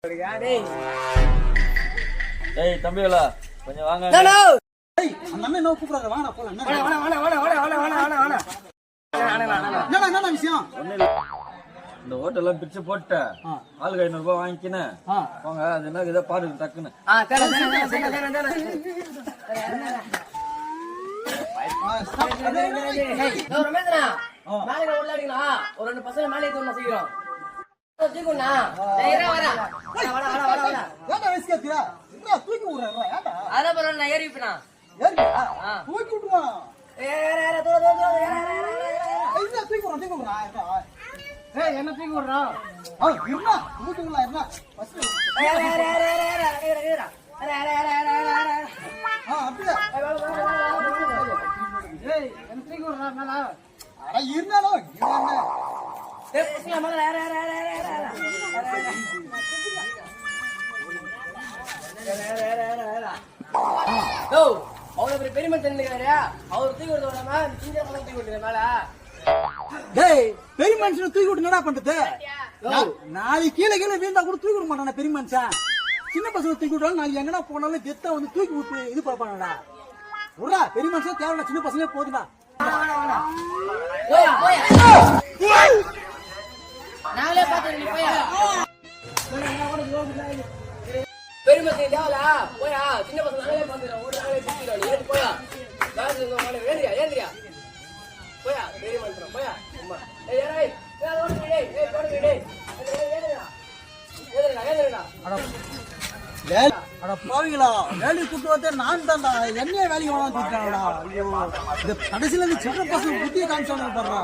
டேய் தம்பிகளா கொஞ்சம் வாங்க. டேய் அந்த அண்ணன் என்ன கூப்பிடுறாரு, வாடா போலாம். என்ன விஷயம்? ஒண்ணு இல்ல, இந்த ஹோட்டல்லாம் பிரிச்சு போட்டு ஆளுக்கு 500 ரூபாய் வாங்கிக்கினேன் போங்க. அது என்ன இதை பாருங்க டக்குன்னு. ஒரு 2 பசங்க மேலே சீக்கிரம் தூக்கி என்ன தூக்கி விடுறான் அவ்வளவு பெரிய மனுஷன் அவர் தூக்கி விடுறோம் மேல. பெரிய மனுஷன் தூக்கி விட்டு என்னடா பண்றது? நாளைக்கு கீழே வீழ்ந்தா கூட தூக்கி விட மாட்டான பெரிய மனுஷன். சின்ன பசங்க தூக்கி விட்டாலும் நாளைக்கு எங்கன்னா போனாலும் கெத்தா வந்து தூக்கி விட்டு இது பார்ப்பானடா. விட்றா, பெரிய மனுஷன் தேவையான சின்ன பசங்களே போதுடா. நாங்களே பாத்து பெரிய மனுஷன் தேவலா போயா, சின்ன பசங்க நாங்களே பாத்துறோம். ஒரு நாங்களே பிடிக்கிறோம். போயா ஏந்திரியா போயா, பெரிய மனுஷன் போயா. பாவீங்களா, வேலைக்கு கூட்டு வந்து நான் தான்டா என்னைய வேலைக்கு வேணாம் தூக்கிட்டாங்கடா. ஐயோ, இந்த கடைசியில இருந்து சின்ன பசங்க புத்தியை காமிச்சாங்க பாடுறா.